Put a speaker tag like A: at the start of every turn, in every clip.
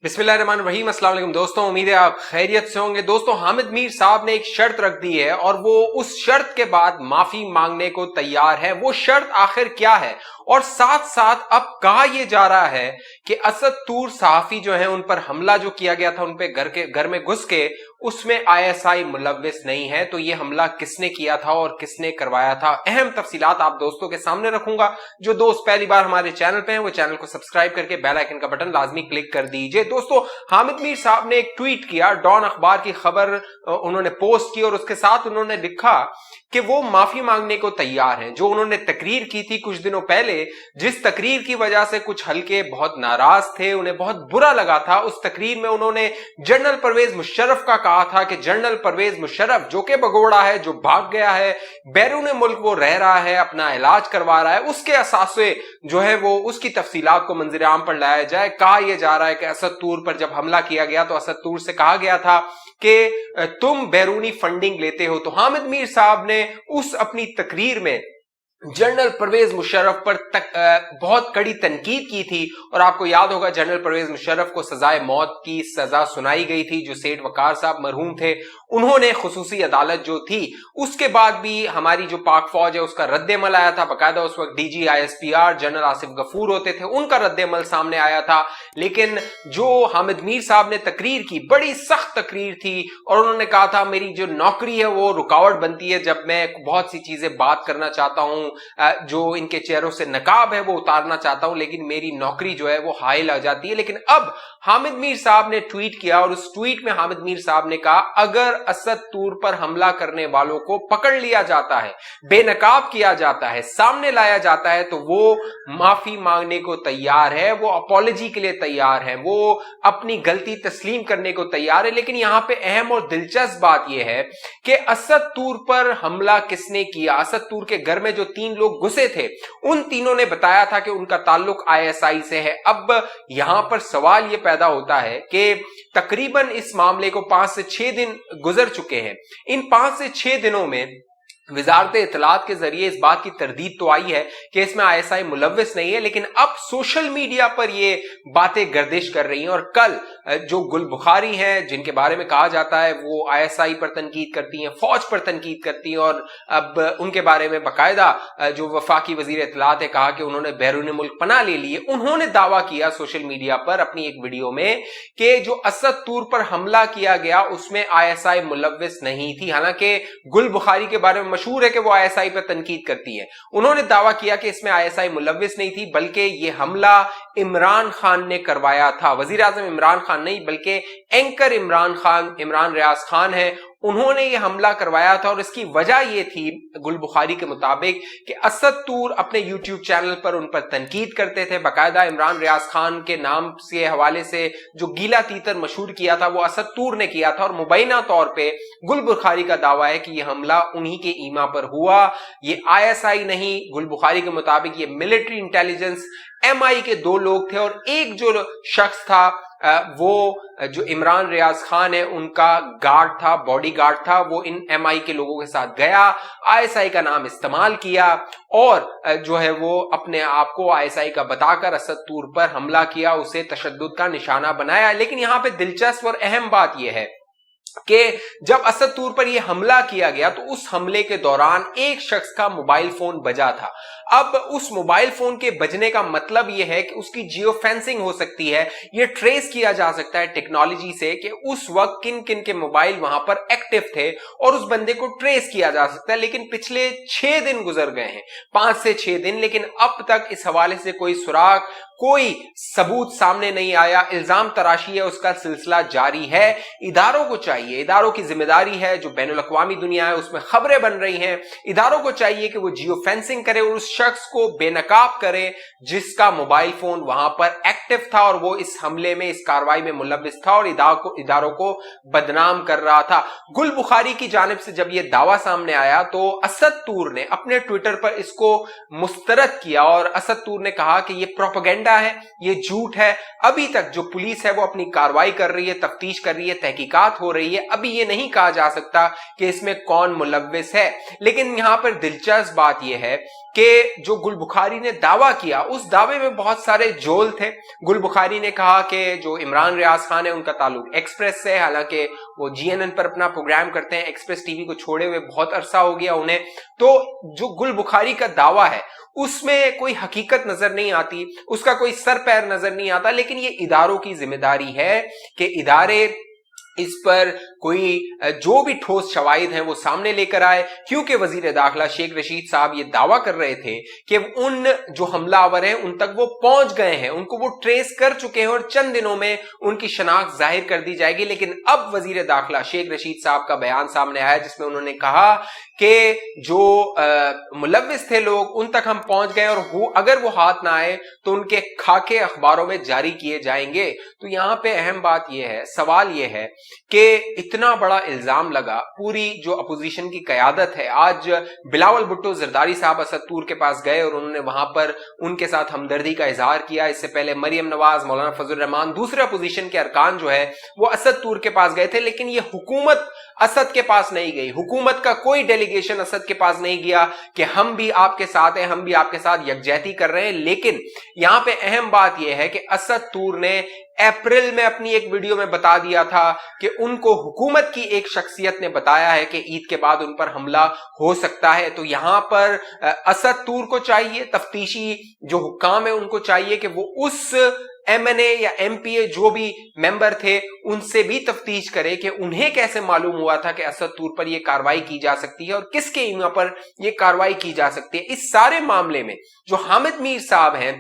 A: बिस्मिल्लाहिर्रहमानिर्रहीम। अस्सलाम वालेकुम दोस्तों, उम्मीद है आप खैरियत से होंगे। दोस्तों, हामिद मीर साहब ने एक शर्त रख दी है और वो उस शर्त के बाद माफी मांगने को तैयार है। वो शर्त आखिर क्या है? और साथ साथ अब कहा यह जा रहा है कि असद तूर सहाफी जो है उन पर हमला जो किया गया था, उन पे घर में घुस के, उसमें आईएसआई मुलव्विस नहीं है। तो ये हमला किसने किया था और किसने करवाया था, अहम तफसीलात आप दोस्तों के सामने रखूंगा। जो दोस्त पहली बार हमारे चैनल पे हैं वो चैनल को सब्सक्राइब करके बेल आइकन का बटन लाजमी क्लिक कर दीजिए। दोस्तों, हामिद मीर साहब ने एक ट्वीट किया, डॉन अखबार की खबर उन्होंने पोस्ट की और उसके साथ उन्होंने लिखा कि वो माफी मांगने को तैयार हैं। जो उन्होंने तकरीर की थी कुछ दिनों पहले, जिस तकरीर की वजह से कुछ हल्के बहुत नाराज थे, उन्हें बहुत बुरा लगा था, उस तकरीर में उन्होंने जनरल परवेज मुशर्रफ का कहा था कि जनरल परवेज मुशर्रफ जो कि भगोड़ा है, जो भाग गया है, बैरून मुल्क वो रह रहा है, अपना इलाज करवा रहा है, उसके असासे जो है वो उसकी तफसीलात को मंजर आम पर लाया जाए। कहा यह जा रहा है कि असद तूर पर जब हमला किया गया तो असद तूर से कहा गया था कि तुम बैरूनी फंडिंग लेते हो। तो हामिद मीर साहब ने उस अपनी तकरीर में जनरल परवेज मुशर्रफ पर बहुत कड़ी तनकीद की थी। और आपको याद होगा जनरल परवेज मुशर्रफ को सजाए मौत की सजा सुनाई गई थी। जो सेठ वकार साहब मरहूम थे, उन्होंने खुसूसी अदालत जो थी, उसके बाद भी हमारी जो पाक फौज है उसका रद्देमल आया था। बाकायदा उस वक्त DG ISPR general Asif Ghafoor होते थे, उनका रद्देमल सामने आया था। लेकिन जो हामिद मीर साहब ने तकरीर की, बड़ी सख्त तकरीर थी और उन्होंने कहा था मेरी जो नौकरी है वो रुकावट बनती है जब मैं बहुत सी चीजें बात करना चाहता हूं, जो इनके चेहरों से नकाब है वो उतारना चाहता हूं, लेकिन मेरी नौकरी जो है वो हाइल आ जाती है। लेकिन अब हामिद मीर साहब ने ट्वीट किया और उस ट्वीट में हामिद मीर साहब ने कहा अगर असद तूर पर हमला करने वालों को पकड़ लिया जाता है, बेनकाब किया जाता है, सामने लाया जाता है, तो वो माफी मांगने को तैयार है, वो अपॉलॉजी के लिए तैयार है, वो अपनी गलती तस्लीम करने को तैयार है। लेकिन यहां पे अहम और दिलचस्प बात यह है कि असद तूर पर हमला किसने किया। असद तूर के घर में जो 3 लोग घुसे थे, उन तीनों ने बताया था कि उनका ताल्लुक ISI से है। अब यहां पर सवाल यह पैदा होता है कि तकरीबन इस मामले को 5 से 6 दिन गुजर चुके हैं। इन 5 से 6 दिनों में वजारत इत्तलात के जरिए इस बात की तरदीद तो आई है कि इसमें ISI मुलव्विस नहीं है, लेकिन अब सोशल मीडिया पर ये बातें गर्दिश कर रही हैं। और कल जो गुल बुखारी हैं, जिनके बारे में कहा जाता है वो ISI पर तनकीद करती हैं, फौज पर तनकीद करती हैं, और अब उनके बारे में बाकायदा जो वफाकी वजीर इत्तलात है कहा कि उन्होंने बैरून मुल्क पनाह ले ली है। उन्होंने दावा किया सोशल मीडिया पर अपनी एक वीडियो में कि जो असद तूर पर हमला किया गया उसमें ISI मुलव्विस नहीं थी। हालांकि गुल बुखारी के बारे में मशहूर है कि वो ISI पर तनकीद करती है। उन्होंने दावा किया कि इसमें ISI मुलव्विस नहीं थी, बल्कि ये हमला इमरान खान ने करवाया था। वजीर आजम इमरान खान नहीं, बल्कि एंकर इमरान रियाज खान है, उन्होंने ये हमला करवाया था। और इसकी वजह ये थी गुल बुखारी के मुताबिक कि असद तूर अपने YouTube चैनल पर उन पर तनकीद करते थे। बाकायदा इमरान रियाज खान के नाम से हवाले से जो गीला तीतर मशहूर किया था वो असद तूर ने किया था। और मुबैना तौर पे गुल बुखारी का दावा है कि यह हमला उन्हीं के ईमा पर हुआ। ये ISI नहीं, गुल बुखारी के मुताबिक ये मिलिट्री इंटेलिजेंस MI के 2 लोग थे और एक जो शख्स था वो जो इमरान रियाज खान है उनका गार्ड था, बॉडी गार्ड था। वो इन MI के लोगों के साथ गया, ISI का नाम इस्तेमाल किया और जो है वो अपने आप को ISI का बताकर असद तूर पर हमला किया, उसे तशद्दुद का निशाना बनाया। लेकिन यहां पे दिलचस्प और अहम बात यह है कि जब असद तूर पर यह हमला किया गया तो उस हमले के दौरान एक शख्स का मोबाइल फोन बजा था। अब उस मोबाइल फोन के बजने का मतलब यह है कि उसकी जियो फेंसिंग हो सकती है, यह ट्रेस किया जा सकता है टेक्नोलॉजी से कि उस वक्त किन किन के मोबाइल वहां पर एक्टिव थे और उस बंदे को ट्रेस किया जा सकता है। लेकिन पिछले 6 दिन गुजर गए हैं, 5 से 6 दिन, लेकिन अब तक इस हवाले से कोई सुराग, कोई सबूत सामने नहीं आया। इल्जाम तराशी है, उसका सिलसिला जारी है। इदारों को चाहिए, इदारों की जिम्मेदारी है, जो बैनुल अक़वामी दुनिया है उसमें खबरें बन रही हैं, इदारों को चाहिए कि वो जियो फेंसिंग करे और उस शख्स को बेनकाब करे जिसका मोबाइल फोन वहां पर एक्टिव था और वो इस हमले में, इस कार्रवाई में मुलव्विस था और इदारों को बदनाम कर रहा था। गुल बुखारी की जानिब से जब यह दावा सामने आया तो असद तूर ने अपने ट्विटर पर इसको मुस्तरद किया और असद तूर ने कहा कि यह प्रोपेगेंडा प्रोपेगेंडा है, ये झूठ है। अभी तक जो पुलिस है वो अपनी कार्रवाई कर रही है, तफ्तीश कर रही है, तहकीकात हो रही है। अभी ये नहीं कहा जा सकता कि इसमें कौन मुलव्विस है। लेकिन यहां पर दिलचस्प बात यह है कि जो गुल बुखारी ने दावा किया, उस दावे में बहुत सारे जोल थे। गुल बुखारी ने कहा कि जो इमरान रियाज खान है उनका ताल्लुक एक्सप्रेस से, हालांकि वो जीएनएन पर अपना प्रोग्राम करते हैं, एक्सप्रेस टीवी को छोड़े हुए बहुत अरसा हो गया उन्हें। तो जो गुल बुखारी का दावा है उसमें कोई हकीकत नजर नहीं आती, उसका कोई सर पैर नजर नहीं आता। लेकिन ये इदारों की जिम्मेदारी है कि इदारे इस पर कोई जो भी ठोस शवाहिद हैं वो सामने लेकर आए, क्योंकि वजीर दाखिला शेख रशीद साहब ये दावा कर रहे थे कि उन जो हमलावर हैं उन तक वो पहुंच गए हैं, उनको वो ट्रेस कर चुके हैं और चंद दिनों में उनकी शनाख्त जाहिर कर दी जाएगी। लेकिन अब वजीर दाखिला शेख रशीद साहब का बयान सामने आया जिसमें उन्होंने कहा कि जो मुलव्विस थे लोग उन तक हम पहुंच गए और अगर वो हाथ ना आए तो उनके खाके अखबारों में जारी किए जाएंगे। तो यहां पे अहम बात यह है, सवाल यह है कि इतना बड़ा इल्जाम लगा, पूरी जो अपोजिशन की कयादत है, आज बिलावल भुट्टो जरदारी साहब असद तूर के पास गए और उन्होंने वहां पर उनके साथ हमदर्दी का इजहार किया। इससे पहले मरियम नवाज, मौलाना फजल रहमान, दूसरे अपोजिशन के अरकान जो है वो असद तूर के पास गए थे। लेकिन ये हुकूमत असद के पास नहीं गई, हुकूमत का कोई डेलीगेशन असद के पास नहीं गया कि हम भी आपके साथ हैं, हम भी आपके साथ यकजहती कर रहे हैं। लेकिन यहां पे अहम बात यह है कि असद तूर ने अप्रैल में अपनी एक वीडियो में बता दिया था कि उनको हुकूमत की एक शख्सियत ने बताया है कि ईद के बाद उन पर हमला हो सकता है। तो यहां पर असद तूर को चाहिए, तफ्तीशी जो हुक्काम है उनको चाहिए कि वो उस एमएनए या एमपीए जो भी मेंबर थे उनसे भी तफ्तीश करे कि उन्हें कैसे मालूम हुआ था कि असद तूर पर यह कार्रवाई की जा सकती है और किसके ईमा पर यह कार्रवाई की जा सकती है। इस सारे मामले में जो हामिद मीर साहब हैं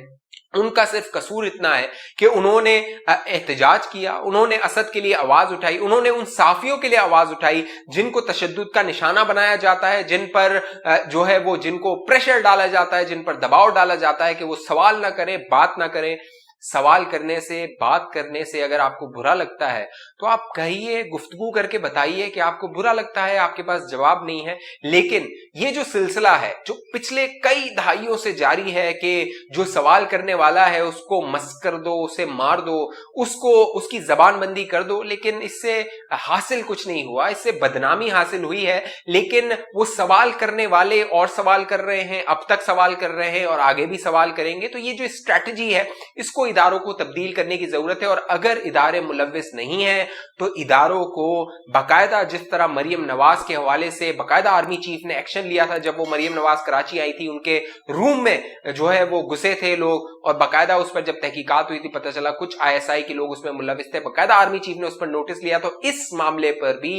A: उनका सिर्फ कसूर इतना है कि उन्होंने एहतजाज किया, उन्होंने असद के लिए आवाज उठाई, उन्होंने उन साफियों के लिए आवाज उठाई जिनको तशद्दुद का निशाना बनाया जाता है, जिन पर जो है वो जिनको प्रेशर डाला जाता है, जिन पर दबाव डाला जाता है कि वो सवाल ना करें, बात ना करें। सवाल करने से, बात करने से अगर आपको बुरा लगता है तो आप कहिए, गुफ्तगू करके बताइए कि आपको बुरा लगता है, आपके पास जवाब नहीं है। लेकिन ये जो सिलसिला है जो पिछले कई दहाइयों से जारी है कि जो सवाल करने वाला है उसको मस्क कर दो, उसे मार दो, उसको उसकी जबानबंदी कर दो, लेकिन इससे हासिल कुछ नहीं हुआ, इससे बदनामी हासिल हुई है। लेकिन वो सवाल करने वाले और सवाल कर रहे हैं, अब तक सवाल कर रहे हैं और आगे भी सवाल करेंगे। तो ये जो स्ट्रैटेजी है इसको इदारों को तब्दील करने की जरूरत है। और अगर इदारे मुलव्विस नहीं है तो इदारों को बाकायदा, जिस तरह मरियम नवाज के हवाले से बाकायदा आर्मी चीफ ने एक्शन लिया था जब वो मरियम नवाज कराची आई थी, उनके रूम में जो है वो घुसे थे लोग और बाकायदा उस पर जब तहकीकात हुई थी पता चला कुछ आईएसआई के लोग उसमें मुलव्विस थे, बाकायदा आर्मी चीफ ने उस पर नोटिस लिया। तो इस मामले पर भी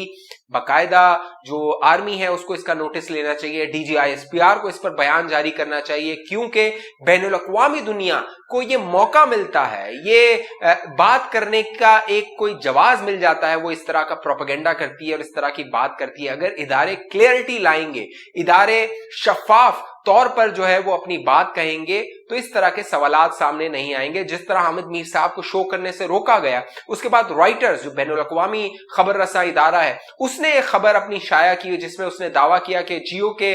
A: बाकायदा जो आर्मी है उसको इसका नोटिस लेना चाहिए, डीजीआईएसपीआर को इस पर बयान जारी करना चाहिए, क्योंकि बैनुल अक़वामी दुनिया को ये मौका मिलता है, ये बात करने का एक कोई जवाब मिल जाता है, वो इस तरह का प्रोपेगेंडा करती है और इस तरह की बात करती है। अगर इदारे क्लियरिटी लाएंगे, इदारे शफाफ तौर पर जो है वो अपनी बात कहेंगे तो इस तरह के सवालात सामने नहीं आएंगे। जिस तरह हामिद मीर साहब को शो करने से रोका गया, उसके बाद रॉयटर्स जो बैनुल अक़वामी खबर रसा इदारा है उसने एक खबर अपनी शाया की जिसमें उसने दावा किया कि जियो के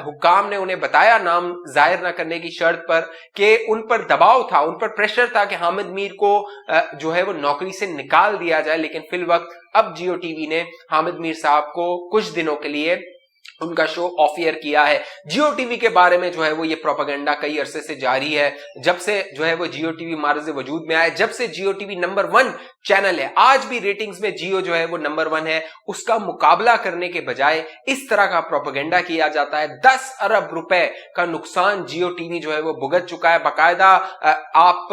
A: हुक्काम ने उन्हें बताया नाम जाहिर न करने की शर्त पर कि उन पर दबाव था, उन पर प्रेशर था कि हामिद मीर को जो है वो नौकरी से निकाल दिया जाए। लेकिन फिल वक्त अब जियो टीवी ने हामिद मीर साहब को कुछ दिनों के लिए उनका शो ऑफ एयर किया है। जियो टीवी के बारे में जो है वो ये प्रोपेगेंडा कई अरसे से जारी है, जब से जो है वो जियो टीवी मार्ज़ वजूद में आया, जब से जियो टीवी नंबर 1 चैनल है, आज भी रेटिंग्स में जियो जो है वो नंबर 1 है। उसका मुकाबला करने के बजाय इस तरह का प्रोपेगेंडा किया जाता है। 10 अरब रुपए का नुकसान जियो टीवी जो है वो भुगत चुका है। बाकायदा आप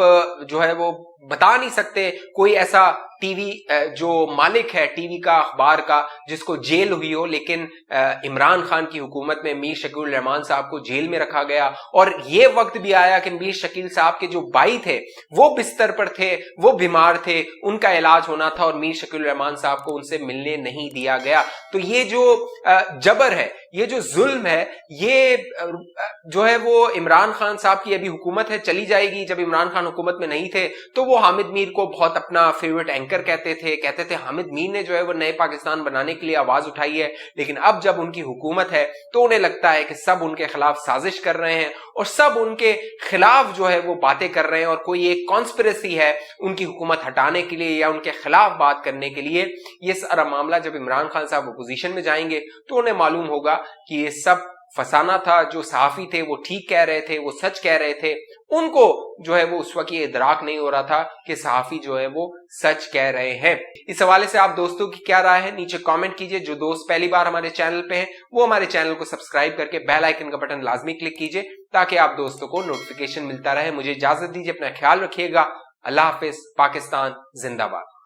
A: जो है वो बता नहीं सकते कोई ऐसा टीवी जो मालिक है टीवी का, अखबार का, जिसको जेल हुई हो। लेकिन इमरान खान की हुकूमत में मीर शकील रहमान साहब को जेल में रखा गया और ये वक्त भी आया कि मीर शकील साहब के जो भाई थे वो बिस्तर पर थे, वो बीमार थे, उनका इलाज होना था और मीर शकील रहमान साहब को उनसे मिलने नहीं दिया गया। तो ये जो जबर है, ये जो जुल्म है, ये जो है वो इमरान खान साहब की अभी हुकूमत है, चली जाएगी। जब इमरान खान हुकूमत में नहीं थे तो वो हामिद मीर को बहुत अपना फेवरेट एंकर कर कहते थे हामिद मीर ने जो है वो नए पाकिस्तान बनाने के लिए आवाज उठाई है, लेकिन अब जब उनकी हुकूमत है तो उन्हें लगता है कि सब उनके खिलाफ साजिश कर रहे हैं और सब उनके खिलाफ जो है वो बातें कर रहे हैं और कोई एक कॉन्स्पिरेसी है उनकी हुकूमत हटाने के लिए या उनके खिलाफ बात करने के लिए। ये सारा मामला जब इमरान खान साहब अपोजिशन में जाएंगे तो उन्हें मालूम होगा कि ये सब फसाना था, जो सहाफी थे वो ठीक कह रहे थे, वो सच कह रहे थे। उनको जो है वो उस वक्त ये इदराक नहीं हो रहा था कि सहाफी जो है वो सच कह रहे हैं। इस हवाले से आप दोस्तों की क्या राय है नीचे कमेंट कीजिए। जो दोस्त पहली बार हमारे चैनल पे हैं वो हमारे चैनल को सब्सक्राइब करके बेल आइकन का बटन लाजमी क्लिक कीजिए ताकि आप दोस्तों को नोटिफिकेशन मिलता रहे। मुझे इजाजत दीजिए, अपना ख्याल रखिएगा। अल्लाह हाफिज। पाकिस्तान जिंदाबाद।